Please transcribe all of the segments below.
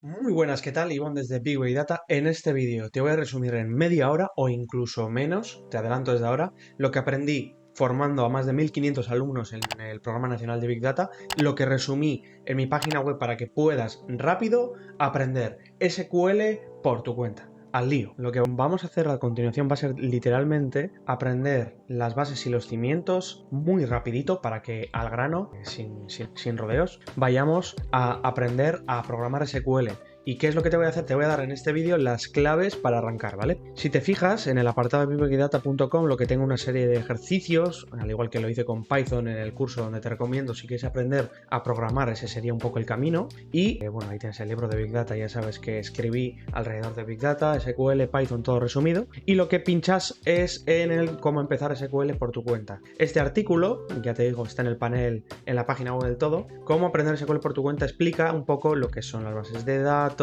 Muy buenas, ¿qué tal? Ivonne desde Big Data. En este vídeo te voy a resumir en media hora o incluso menos, te adelanto desde ahora, lo que aprendí formando a más de 1500 alumnos en el Programa Nacional de Big Data, lo que resumí en mi página web para que puedas rápido aprender SQL por tu cuenta. Al lío. Lo que vamos a hacer a continuación va a ser literalmente aprender las bases y los cimientos muy rapidito para que al grano, sin rodeos, vayamos a aprender a programar SQL. ¿Y qué es lo que te voy a hacer? Te voy a dar en este vídeo las claves para arrancar, ¿vale? Si te fijas, en el apartado de bigdata.com lo que tengo una serie de ejercicios, al igual que lo hice con Python en el curso donde te recomiendo, si quieres aprender a programar, ese sería un poco el camino. Y bueno, ahí tienes el libro de Big Data, ya sabes que escribí alrededor de Big Data, SQL, Python, todo resumido. Y lo que pinchas es en el cómo empezar SQL por tu cuenta. Este artículo, ya te digo, está en el panel, en la página web del todo. Cómo aprender SQL por tu cuenta explica un poco lo que son las bases de datos,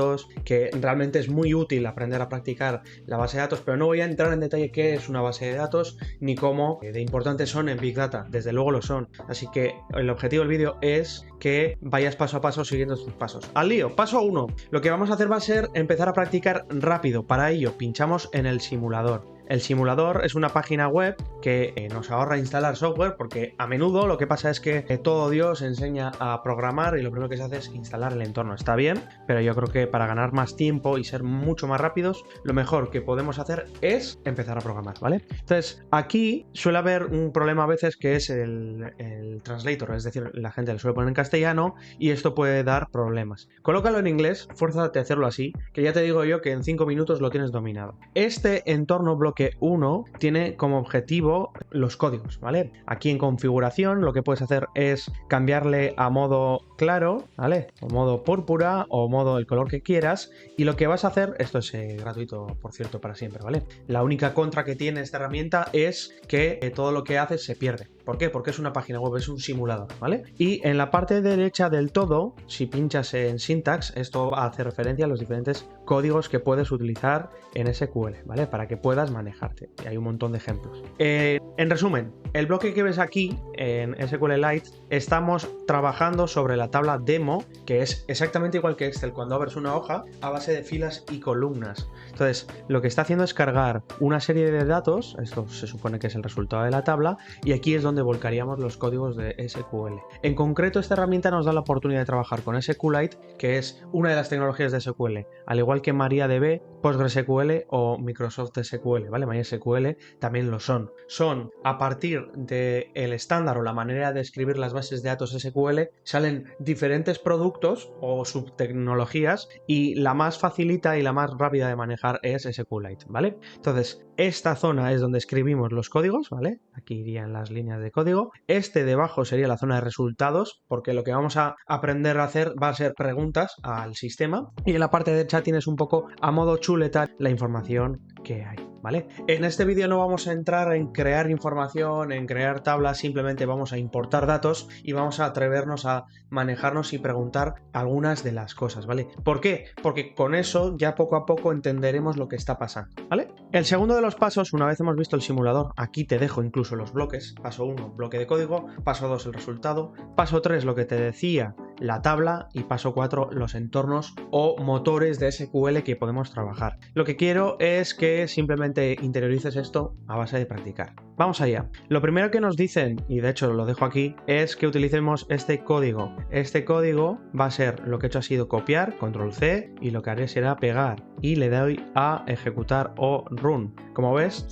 que realmente es muy útil aprender a practicar la base de datos, pero no voy a entrar en detalle qué es una base de datos ni cómo de importantes son en Big Data, desde luego lo son. Así que el objetivo del vídeo es que vayas paso a paso siguiendo estos pasos. Al lío, paso 1. Lo que vamos a hacer va a ser empezar a practicar rápido. Para ello, pinchamos en el simulador. El simulador es una página web que nos ahorra instalar software porque a menudo lo que pasa es que todo Dios enseña a programar y lo primero que se hace es instalar el entorno. Está bien, pero yo creo que para ganar más tiempo y ser mucho más rápidos, lo mejor que podemos hacer es empezar a programar, ¿vale? Entonces, aquí suele haber un problema a veces que es el translator, es decir, la gente lo suele poner en castellano y esto puede dar problemas. Colócalo en inglés, fuérzate a hacerlo así, que ya te digo yo que en 5 minutos lo tienes dominado. Este entorno bloque 1 tiene como objetivo los códigos, ¿vale? Aquí en configuración lo que puedes hacer es cambiarle a modo claro, ¿vale? O modo púrpura o modo el color que quieras, y lo que vas a hacer, esto es gratuito por cierto para siempre, ¿vale? La única contra que tiene esta herramienta es que todo lo que haces se pierde. ¿Por qué? Porque es una página web, es un simulador, ¿vale? Y en la parte derecha del todo, si pinchas en Syntax, esto hace referencia a los diferentes códigos que puedes utilizar en SQL, ¿vale? Para que puedas manejarte. Y hay un montón de ejemplos. En resumen, el bloque que ves aquí en SQLite, estamos trabajando sobre la tabla demo, que es exactamente igual que Excel cuando abres una hoja a base de filas y columnas. Entonces, lo que está haciendo es cargar una serie de datos, esto se supone que es el resultado de la tabla, y aquí es donde volcaríamos los códigos de SQL. En concreto, esta herramienta nos da la oportunidad de trabajar con SQLite, que es una de las tecnologías de SQL, al igual que MariaDB, PostgreSQL o Microsoft SQL, ¿vale? MySQL también lo son. Son a partir del estándar o la manera de escribir las bases de datos SQL, salen diferentes productos o subtecnologías y la más facilita y la más rápida de manejar es SQLite, ¿vale? Entonces, esta zona es donde escribimos los códigos, ¿vale? Aquí irían las líneas de código. Este debajo sería la zona de resultados, porque lo que vamos a aprender a hacer va a ser preguntas al sistema. Y en la parte derecha tienes un poco a modo chuleta la información que hay, ¿vale? En este vídeo no vamos a entrar en crear información, en crear tablas, simplemente vamos a importar datos y vamos a atrevernos a manejarnos y preguntar algunas de las cosas, ¿vale? ¿Por qué? Porque con eso ya poco a poco entenderemos lo que está pasando, ¿vale? El segundo de los pasos, una vez hemos visto el simulador, aquí te dejo incluso los bloques. Paso 1, bloque de código. Paso 2, el resultado. Paso 3, lo que te decía, la tabla. Y paso 4, los entornos o motores de SQL que podemos trabajar. Lo que quiero es que simplemente interiorices esto a base de practicar. Vamos allá. Lo primero que nos dicen, y de hecho lo dejo aquí, es que utilicemos este código. Este código va a ser, lo que he hecho ha sido copiar, control C, y lo que haré será pegar. Y le doy a ejecutar o run. Como ves,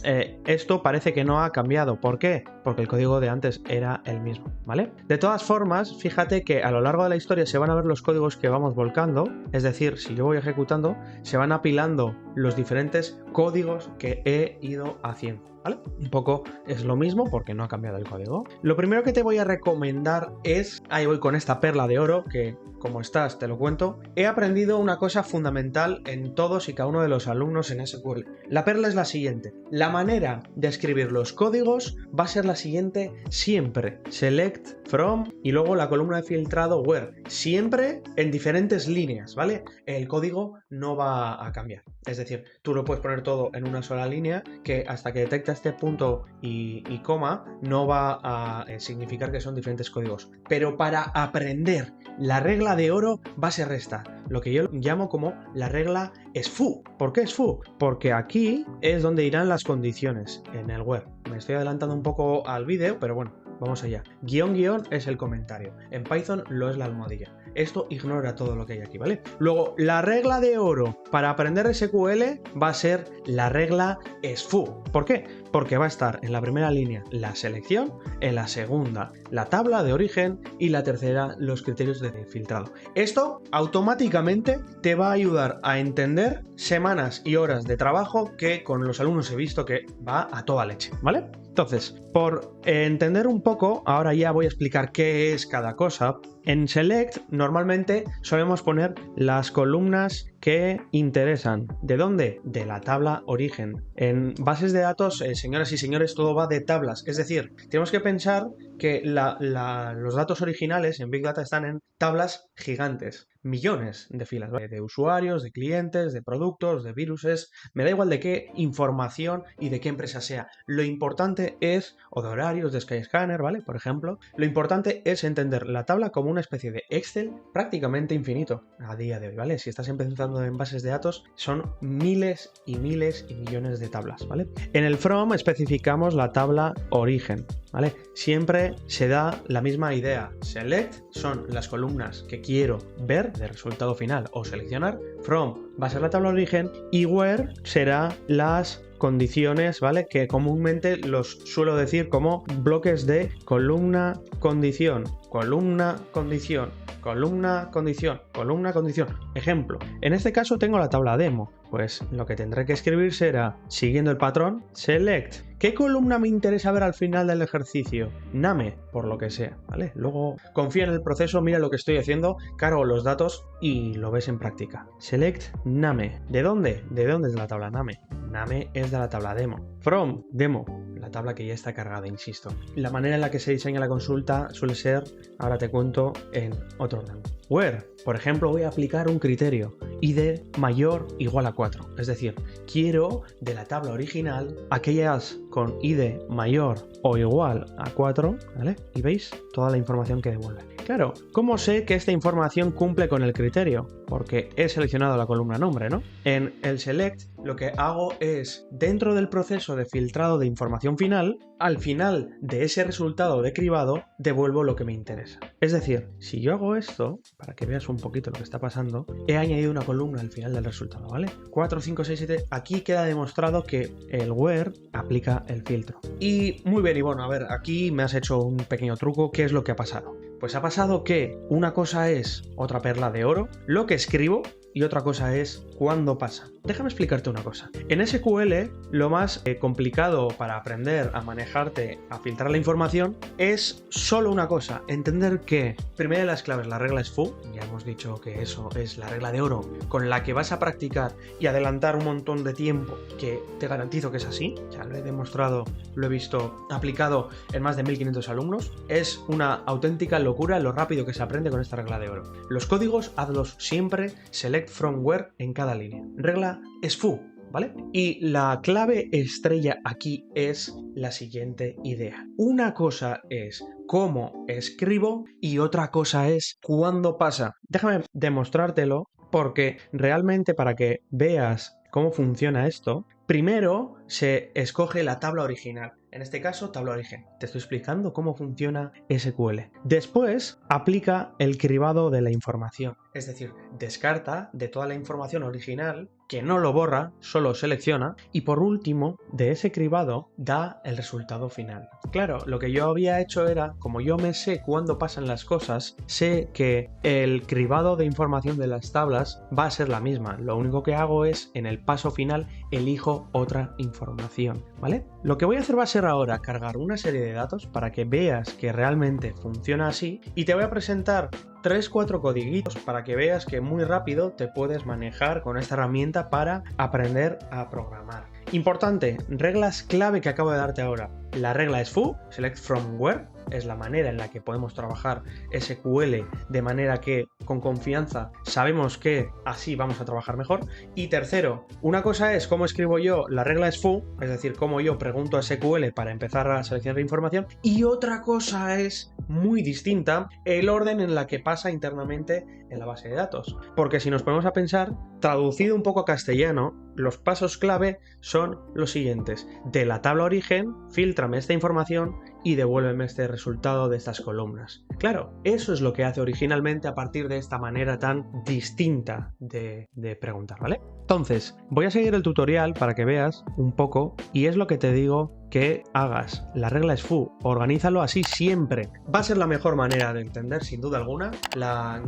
esto parece que no ha cambiado. ¿Por qué? Porque el código de antes era el mismo, ¿vale? De todas formas, fíjate que a lo largo de la historia se van a ver los códigos que vamos volcando, es decir, si yo voy ejecutando, se van apilando los diferentes códigos que he ido haciendo, ¿vale? Un poco es lo mismo porque no ha cambiado el código. Lo primero que te voy a recomendar es, ahí voy con esta perla de oro que, como estás, te lo cuento, he aprendido una cosa fundamental en todos y cada uno de los alumnos en SQL. La perla es la siguiente: la manera de escribir los códigos va a ser la siguiente siempre: select from y luego la columna de filtrado where, siempre en diferentes líneas, ¿vale? El código no va a cambiar, es decir, tú lo puedes poner todo en una sola línea que hasta que detecte quita este punto y coma, no va a significar que son diferentes códigos. Pero para aprender la regla de oro base resta, lo que yo llamo como la regla SFU. ¿Por qué SFU? Porque aquí es donde irán las condiciones en el where. Me estoy adelantando un poco al vídeo, pero bueno, vamos allá. Guión guión es el comentario. En Python lo es la almohadilla. Esto ignora todo lo que hay aquí, ¿vale? Luego, la regla de oro para aprender SQL va a ser la regla SFU. ¿Por qué? Porque va a estar en la primera línea la selección, en la segunda la tabla de origen y la tercera los criterios de filtrado. Esto automáticamente te va a ayudar a entender semanas y horas de trabajo que con los alumnos he visto que va a toda leche, ¿vale? Entonces, por entender un poco, ahora ya voy a explicar qué es cada cosa. En Select normalmente solemos poner las columnas que interesan. ¿De dónde? De la tabla origen. En bases de datos, señoras y señores, todo va de tablas. Es decir, tenemos que pensar que los datos originales en Big Data están en tablas gigantes. Millones de filas, ¿vale? De usuarios, de clientes, de productos, de viruses. Me da igual de qué información y de qué empresa sea. Lo importante es, o de horarios de Skyscanner, ¿vale? Por ejemplo, lo importante es entender la tabla como una especie de Excel prácticamente infinito a día de hoy, ¿vale? Si estás empezando en bases de datos, son miles y miles y millones de tablas, ¿vale? En el from especificamos la tabla origen, ¿vale? Siempre se da la misma idea. Select son las columnas que quiero ver de resultado final o seleccionar. From va a ser la tabla origen y where será las condiciones, ¿vale? Que comúnmente los suelo decir como bloques de columna, condición, columna, condición, columna, condición, columna, condición. Ejemplo, en este caso tengo la tabla demo. Pues lo que tendré que escribir será, siguiendo el patrón, select. ¿Qué columna me interesa ver al final del ejercicio? Name, por lo que sea, ¿vale? Luego confía en el proceso, mira lo que estoy haciendo, cargo los datos y lo ves en práctica. Select name. ¿De dónde? ¿De dónde es la tabla name? Name es de la tabla demo. From, demo, la tabla que ya está cargada, insisto. La manera en la que se diseña la consulta suele ser, ahora te cuento, en otro orden. Where, por ejemplo, voy a aplicar un criterio, id mayor igual a 4. Es decir, quiero de la tabla original aquellas con id mayor o igual a 4, ¿vale? Y veis toda la información que devuelve. Claro, ¿cómo sé que esta información cumple con el criterio? Porque he seleccionado la columna nombre, ¿no? En el select lo que hago es, dentro del proceso de filtrado de información final, al final de ese resultado de cribado, devuelvo lo que me interesa. Es decir, si yo hago esto, para que veas un poquito lo que está pasando, he añadido una columna al final del resultado, ¿vale? 4, 5, 6, 7, aquí queda demostrado que el where aplica el filtro. Y muy bien, y bueno, a ver, aquí me has hecho un pequeño truco. ¿Qué es lo que ha pasado? Pues ha pasado que una cosa es otra perla de oro, lo que escribo, y otra cosa es cuándo pasa. Déjame explicarte una cosa. En SQL, lo más complicado para aprender a manejarte, a filtrar la información, es solo una cosa, entender que primera de las claves, la regla SFU, ya hemos dicho que eso es la regla de oro con la que vas a practicar y adelantar un montón de tiempo, que te garantizo que es así, ya lo he demostrado, lo he visto aplicado en más de 1500 alumnos, es una auténtica locura lo rápido que se aprende con esta regla de oro. Los códigos, hazlos siempre, select from where en cada línea. Regla SFU, ¿vale? Y la clave estrella aquí es la siguiente idea. Una cosa es cómo escribo y otra cosa es cuándo pasa. Déjame demostrártelo porque realmente para que veas cómo funciona esto, primero se escoge la tabla original. En este caso, tabla origen. Te estoy explicando cómo funciona SQL. Después, aplica el cribado de la información. Es decir, descarta de toda la información original, que no lo borra, solo selecciona, y por último, de ese cribado, da el resultado final. Claro, lo que yo había hecho era, como yo me sé cuándo pasan las cosas, sé que el cribado de información de las tablas va a ser la misma. Lo único que hago es, en el paso final, elijo otra información, ¿vale? Lo que voy a hacer va a ser ahora cargar una serie de datos para que veas que realmente funciona así y te voy a presentar 3-4 codiguitos para que veas que muy rápido te puedes manejar con esta herramienta para aprender a programar. Importante, reglas clave que acabo de darte ahora. La regla SFU, select from where, es la manera en la que podemos trabajar SQL de manera que con confianza sabemos que así vamos a trabajar mejor. Y tercero, una cosa es cómo escribo yo la regla SFU, es decir, cómo yo pregunto a SQL para empezar a seleccionar información, y otra cosa es muy distinta el orden en la que pasa internamente en la base de datos. Porque si nos ponemos a pensar, traducido un poco a castellano, los pasos clave son los siguientes: de la tabla origen, fíltrame esta información y devuélveme este resultado de estas columnas. Claro, eso es lo que hace originalmente a partir de esta manera tan distinta de preguntar, ¿vale? Entonces, voy a seguir el tutorial para que veas un poco, y es lo que te digo que hagas. La regla SFU, organízalo así siempre. Va a ser la mejor manera de entender, sin duda alguna, la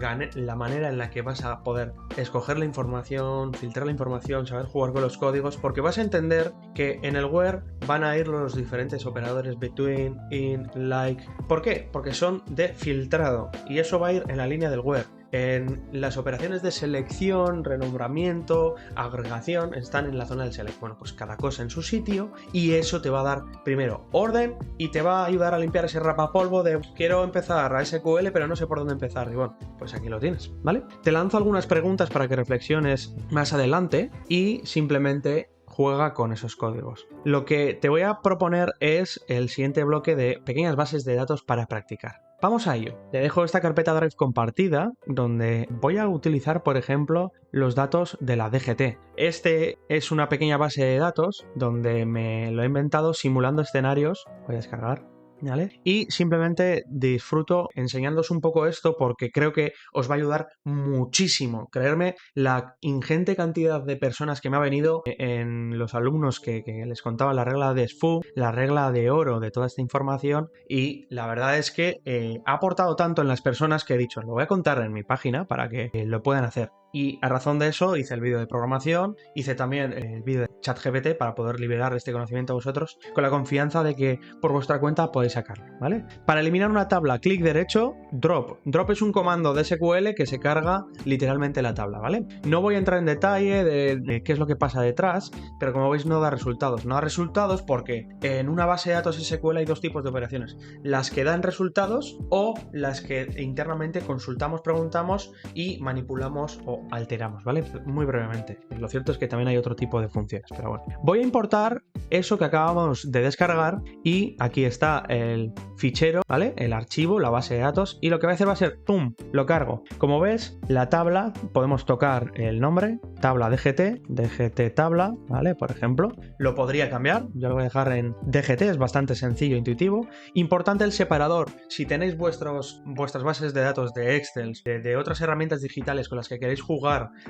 manera en la que vas a poder escoger la información, filtrar la información, saber jugar con los códigos, porque vas a entender que en el where van a ir los diferentes operadores between, in, like. ¿Por qué? Porque son de filtrado, y eso va a ir en la línea del where. En las operaciones de selección, renombramiento, agregación, están en la zona del select. Bueno, pues cada cosa en su sitio, y eso te va a dar primero orden y te va a ayudar a limpiar ese rapapolvo de quiero empezar a SQL pero no sé por dónde empezar. Y bueno, pues aquí lo tienes, ¿vale? Te lanzo algunas preguntas para que reflexiones más adelante y simplemente juega con esos códigos. Lo que te voy a proponer es el siguiente bloque de pequeñas bases de datos para practicar. Vamos a ello. Te dejo esta carpeta Drive compartida donde voy a utilizar, por ejemplo, los datos de la DGT. Este es una pequeña base de datos donde me lo he inventado simulando escenarios. Voy a descargar. ¿Vale? Y simplemente disfruto enseñándoos un poco esto porque creo que os va a ayudar muchísimo. Creerme, la ingente cantidad de personas que me ha venido en los alumnos que les contaba la regla de SFU, la regla de oro de toda esta información, y la verdad es que ha aportado tanto en las personas que he dicho, lo voy a contar en mi página para que lo puedan hacer. Y a razón de eso hice el vídeo de programación, hice también el vídeo de ChatGPT para poder liberar este conocimiento a vosotros con la confianza de que por vuestra cuenta podéis sacarlo, ¿vale? Para eliminar una tabla, clic derecho, drop. Drop es un comando de SQL que se carga literalmente la tabla, ¿vale? No voy a entrar en detalle de qué es lo que pasa detrás, pero como veis no da resultados. No da resultados porque en una base de datos SQL hay dos tipos de operaciones: las que dan resultados o las que internamente consultamos, preguntamos y manipulamos o alteramos, ¿vale? Muy brevemente. Lo cierto es que también hay otro tipo de funciones, pero bueno. Voy a importar eso que acabamos de descargar y aquí está el fichero, ¿vale? El archivo, la base de datos, y lo que voy a hacer va a ser, ¡pum!, lo cargo. Como ves, la tabla, podemos tocar el nombre, tabla DGT tabla, ¿vale? Por ejemplo, lo podría cambiar, yo lo voy a dejar en DGT, es bastante sencillo e intuitivo. Importante el separador. Si tenéis vuestras bases de datos de Excel, de otras herramientas digitales con las que queréis jugar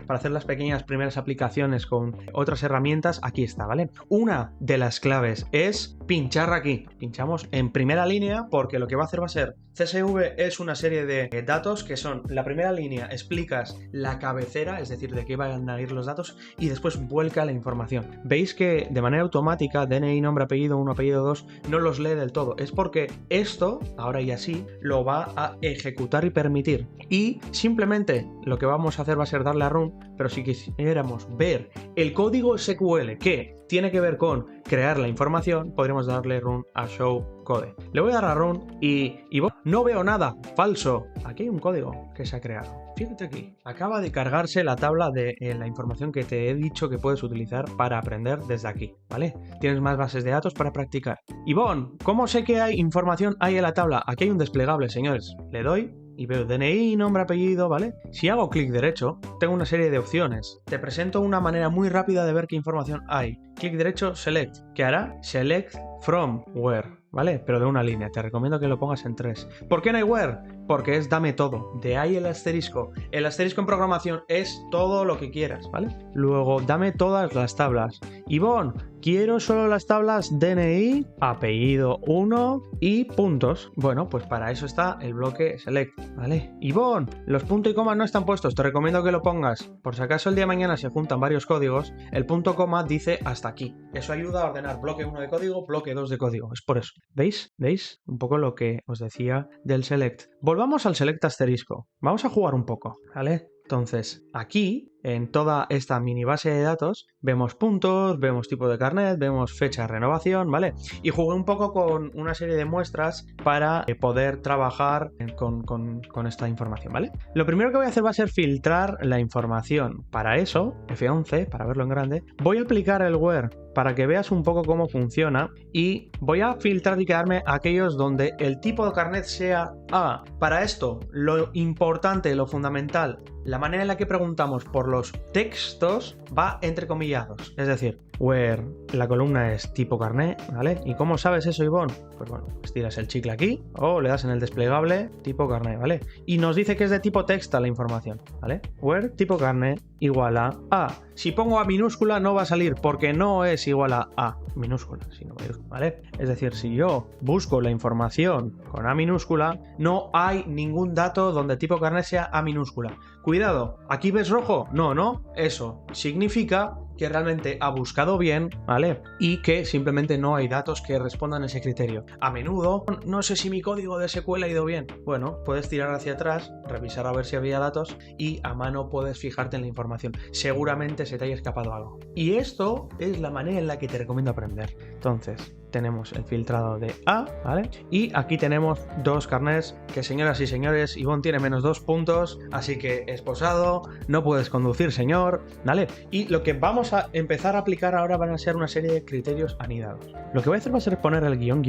para hacer las pequeñas primeras aplicaciones con otras herramientas, aquí está, ¿vale? Una de las claves es pinchar aquí. Pinchamos en primera línea porque lo que va a hacer va a ser, CSV es una serie de datos que son, la primera línea explicas la cabecera, es decir, de qué van a ir los datos, y después vuelca la información. Veis que de manera automática DNI, nombre, apellido 1, apellido 2 no los lee del todo. Es porque esto, ahora y así, lo va a ejecutar y permitir. Y simplemente lo que vamos a hacer va a ser darle a run, pero si quisiéramos ver el código SQL que tiene que ver con crear la información, podríamos darle run a show code. Le voy a dar a run y no veo nada, falso. Aquí hay un código que se ha creado. Fíjate aquí, acaba de cargarse la tabla de la información que te he dicho que puedes utilizar para aprender desde aquí, ¿vale? Tienes más bases de datos para practicar. Ivonne, ¿cómo sé que hay información ahí en la tabla? Aquí hay un desplegable, señores. Le doy y veo DNI, nombre, apellido, ¿vale? Si hago clic derecho, tengo una serie de opciones. Te presento una manera muy rápida de ver qué información hay. Clic derecho, select. ¿Qué hará? Select from where, ¿vale? Pero de una línea. Te recomiendo que lo pongas en 3. ¿Por qué no hay where? Porque es dame todo. De ahí el asterisco. El asterisco en programación es todo lo que quieras, ¿vale? Luego, dame todas las tablas. Ivonne, quiero solo las tablas DNI, apellido 1 y puntos. Bueno, pues para eso está el bloque select, ¿vale? Ivonne, los puntos y comas no están puestos. Te recomiendo que lo pongas. Por si acaso el día de mañana se juntan varios códigos, el punto coma dice hasta aquí. Eso ayuda a ordenar bloque 1 de código, bloque 2 de código. Es por eso. ¿Veis? ¿Veis? Un poco lo que os decía del select. Volvamos al select asterisco. Vamos a jugar un poco, ¿vale? Entonces, aquí en toda esta mini base de datos, vemos puntos, vemos tipo de carnet, vemos fecha de renovación, ¿vale? Y jugué un poco con una serie de muestras para poder trabajar con esta información, ¿vale? Lo primero que voy a hacer va a ser filtrar la información. Para eso, F11, para verlo en grande, voy a aplicar el where para que veas un poco cómo funciona y voy a filtrar y quedarme aquellos donde el tipo de carnet sea A. Para esto, lo importante, lo fundamental, la manera en la que preguntamos por los textos va entrecomillados. Es decir, where la columna es tipo carnet, ¿vale? ¿Y cómo sabes eso, Ivonne? Pues bueno, estiras el chicle aquí o le das en el desplegable tipo carnet, ¿vale? Y nos dice que es de tipo texta la información, ¿vale? Where tipo carnet igual a A. Si pongo A minúscula no va a salir porque no es igual a A minúscula, sino mayúscula, ¿vale? Es decir, si yo busco la información con A minúscula, no hay ningún dato donde tipo carnet sea A minúscula. Cuidado, ¿aquí ves rojo? No, no, eso significa que realmente ha buscado bien, ¿vale? Y que simplemente no hay datos que respondan a ese criterio. A menudo, no sé si mi código de SQL ha ido bien. Bueno, puedes tirar hacia atrás, revisar a ver si había datos y a mano puedes fijarte en la información. Seguramente se te haya escapado algo. Y esto es la manera en la que te recomiendo aprender. Entonces, tenemos el filtrado de A, ¿vale? Y aquí tenemos dos carnets que, señoras y señores, Ivonne tiene menos 2 puntos, así que esposado, no puedes conducir, señor, ¿vale? Y lo que vamos a empezar a aplicar ahora van a ser una serie de criterios anidados. Lo que voy a hacer va a ser poner el guión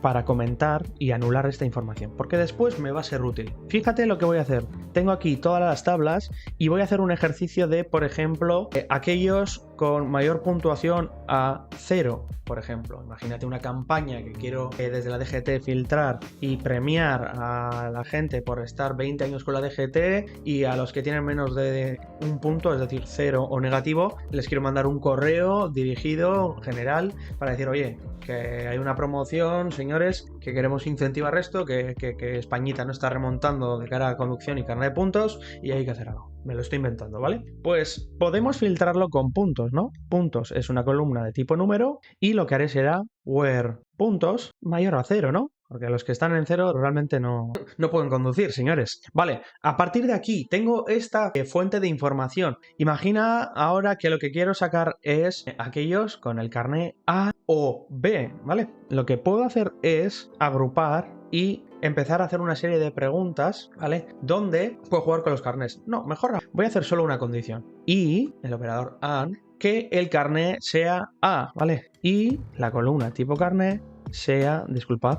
para comentar y anular esta información, porque después me va a ser útil. Fíjate lo que voy a hacer. Tengo aquí todas las tablas y voy a hacer un ejercicio de, por ejemplo, aquellos con mayor puntuación a 0, por ejemplo. Imagínate una campaña que quiero desde la DGT filtrar y premiar a la gente por estar 20 años con la DGT y a los que tienen menos de un punto, es decir, 0 o negativo, les quiero mandar un correo dirigido general para decir, oye, que hay una promoción, señores, que queremos incentivar esto, que Españita no está remontando de cara a conducción y carnet de puntos y hay que hacer algo. Me lo estoy inventando, ¿vale? Pues podemos filtrarlo con puntos, ¿no? Puntos es una columna de tipo número y lo que haré será where puntos mayor a 0, ¿no? Porque los que están en 0 realmente no pueden conducir, señores. Vale, a partir de aquí tengo esta fuente de información. Imagina ahora que lo que quiero sacar es aquellos con el carnet A o B, ¿vale? Lo que puedo hacer es agrupar y empezar a hacer una serie de preguntas, ¿vale? Donde puedo jugar con los carnets. No, mejor voy a hacer solo una condición. Y el operador AND, que el carnet sea A, ¿vale? Y la columna tipo carnet sea, disculpad,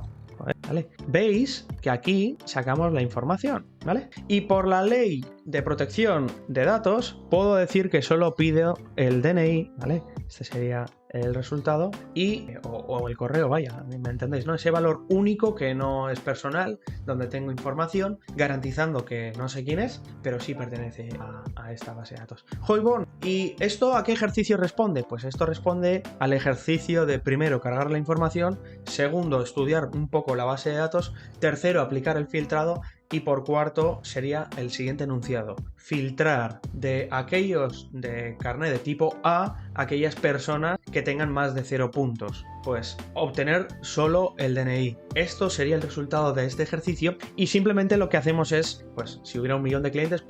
¿vale? Veis que aquí sacamos la información, ¿vale? Y por la ley de protección de datos puedo decir que solo pido el DNI, ¿vale? Este sería el resultado y o el correo, vaya, ¿me entendéis? ¿No? Ese valor único que no es personal, donde tengo información, garantizando que no sé quién es, pero sí pertenece a esta base de datos. Ivonne, ¿y esto a qué ejercicio responde? Pues esto responde al ejercicio de primero cargar la información, segundo estudiar un poco la base de datos, tercero aplicar el filtrado y por cuarto sería el siguiente enunciado: filtrar de aquellos de carnet de tipo A aquellas personas que tengan más de 0 puntos. Pues obtener solo el DNI. Esto sería el resultado de este ejercicio y simplemente lo que hacemos es, pues si hubiera 1 millón de clientes,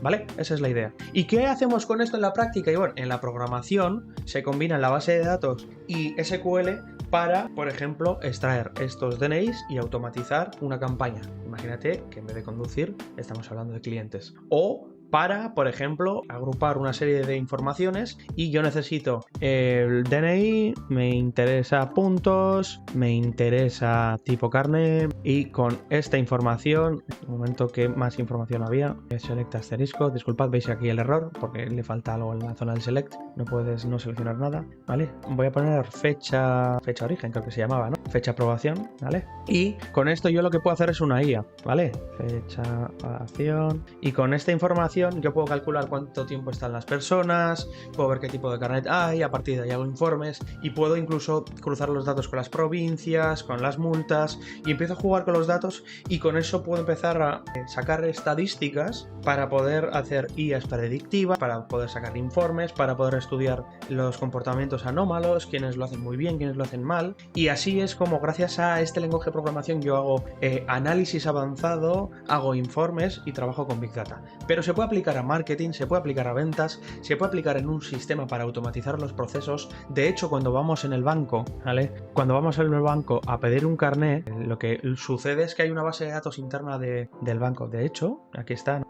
¿vale? Esa es la idea. ¿Y qué hacemos con esto en la práctica? Y bueno, en la programación se combina la base de datos y SQL para, por ejemplo, extraer estos DNIs y automatizar una campaña. Imagínate que en vez de conducir estamos hablando de clientes. O para, por ejemplo, agrupar una serie de informaciones y yo necesito el DNI, me interesa puntos, me interesa tipo carnet y con esta información, en un momento que más información había, select asterisco, disculpad, veis aquí el error porque le falta algo en la zona del select, no puedes no seleccionar nada, ¿vale? Voy a poner fecha origen, creo que se llamaba, ¿no? Fecha aprobación, ¿vale? Y con esto yo lo que puedo hacer es una IA, ¿vale? Fecha aprobación y con esta información yo puedo calcular cuánto tiempo están las personas, puedo ver qué tipo de carnet hay, a partir de ahí hago informes y puedo incluso cruzar los datos con las provincias, con las multas y empiezo a jugar con los datos y con eso puedo empezar a sacar estadísticas para poder hacer IAs predictivas, para poder sacar informes, para poder estudiar los comportamientos anómalos, quienes lo hacen muy bien, quienes lo hacen mal y así es como gracias a este lenguaje de programación yo hago análisis avanzado, hago informes y trabajo con Big Data. Pero se puede aplicar a marketing, se puede aplicar a ventas, se puede aplicar en un sistema para automatizar los procesos. De hecho, cuando vamos en el banco, ¿vale? Cuando vamos en el banco a pedir un carné, lo que sucede es que hay una base de datos interna del banco. De hecho, aquí está,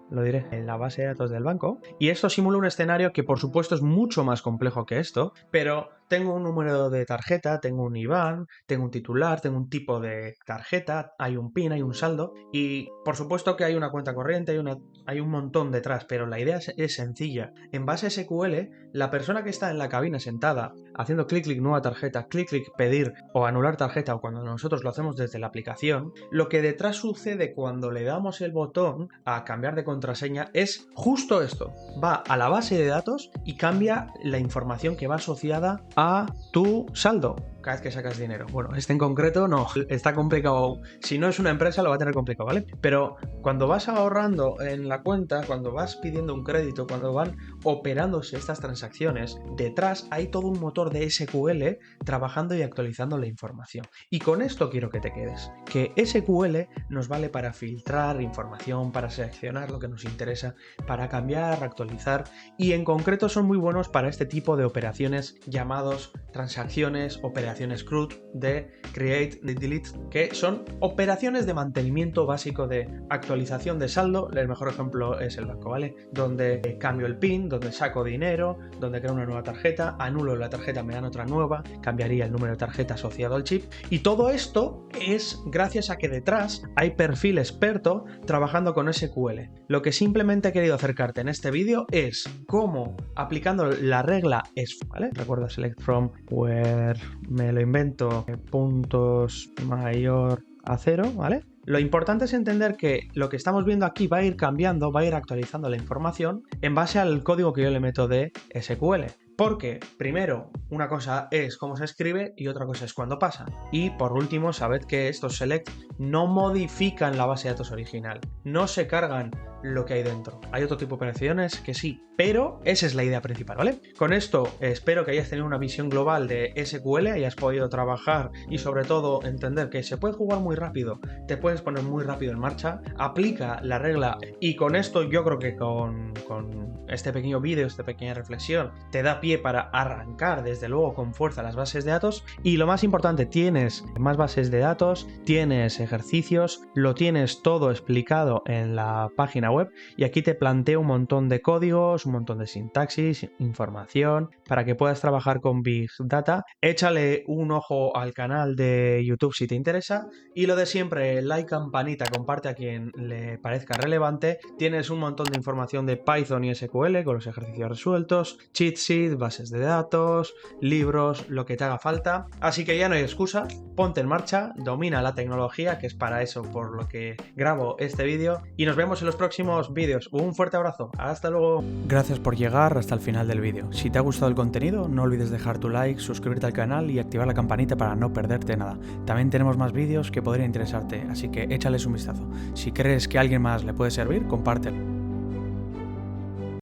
lo diré, en la base de datos del banco. Y esto simula un escenario que, por supuesto, es mucho más complejo que esto, pero tengo un número de tarjeta, tengo un IBAN, tengo un titular, tengo un tipo de tarjeta, hay un PIN, hay un saldo y por supuesto que hay una cuenta corriente, hay un montón detrás, pero la idea es sencilla. En base a SQL, la persona que está en la cabina sentada haciendo clic clic nueva tarjeta, clic clic pedir o anular tarjeta, o cuando nosotros lo hacemos desde la aplicación, lo que detrás sucede cuando le damos el botón a cambiar de contraseña es justo esto. Va a la base de datos y cambia la información que va asociada a tu saldo cada vez que sacas dinero. Bueno, este en concreto no, está complicado. Si no es una empresa lo va a tener complicado, ¿vale? Pero cuando vas ahorrando en la cuenta, cuando vas pidiendo un crédito, cuando van operándose estas transacciones, detrás hay todo un motor de SQL trabajando y actualizando la información. Y con esto quiero que te quedes, que SQL nos vale para filtrar información, para seleccionar lo que nos interesa, para cambiar, actualizar, y en concreto son muy buenos para este tipo de operaciones llamados transacciones, operaciones CRUD, de Create, Delete, que son operaciones de mantenimiento básico de actualización de saldo. El mejor ejemplo es el banco, ¿vale? Donde cambio el PIN, donde saco dinero, donde creo una nueva tarjeta, anulo la tarjeta, me dan otra nueva, cambiaría el número de tarjeta asociado al chip. Y todo esto es gracias a que detrás hay perfil experto trabajando con SQL. Lo que simplemente he querido acercarte en este vídeo es cómo, aplicando la regla ESF, ¿vale? Recuerda select from where, me lo invento, puntos mayor a 0, ¿vale? Lo importante es entender que lo que estamos viendo aquí va a ir cambiando, va a ir actualizando la información en base al código que yo le meto de SQL. Porque, primero, una cosa es cómo se escribe y otra cosa es cuándo pasa. Y por último, sabed que estos select no modifican la base de datos original, no se cargan lo que hay dentro. Hay otro tipo de operaciones que sí, pero esa es la idea principal, ¿vale? Con esto espero que hayas tenido una visión global de SQL, hayas podido trabajar y sobre todo entender que se puede jugar muy rápido, te puedes poner muy rápido en marcha, aplica la regla y con esto yo creo que con este pequeño vídeo, esta pequeña reflexión, te da pie para arrancar desde luego con fuerza las bases de datos y lo más importante, tienes más bases de datos, tienes ejercicios, lo tienes todo explicado en la página web y aquí te planteo un montón de códigos, un montón de sintaxis, información para que puedas trabajar con Big Data. Échale un ojo al canal de YouTube si te interesa y lo de siempre, like, campanita, comparte a quien le parezca relevante. Tienes un montón de información de Python y SQL con los ejercicios resueltos, cheat sheet, bases de datos, libros, lo que te haga falta. Así que ya no hay excusa, ponte en marcha, domina la tecnología, que es para eso por lo que grabo este vídeo y nos vemos en los próximos vídeos. Un fuerte abrazo, hasta luego. Gracias por llegar hasta el final del vídeo. Si te ha gustado el contenido, no olvides dejar tu like, suscribirte al canal y activar la campanita para no perderte nada. También tenemos más vídeos que podrían interesarte, así que échales un vistazo. Si crees que a alguien más le puede servir, compártelo.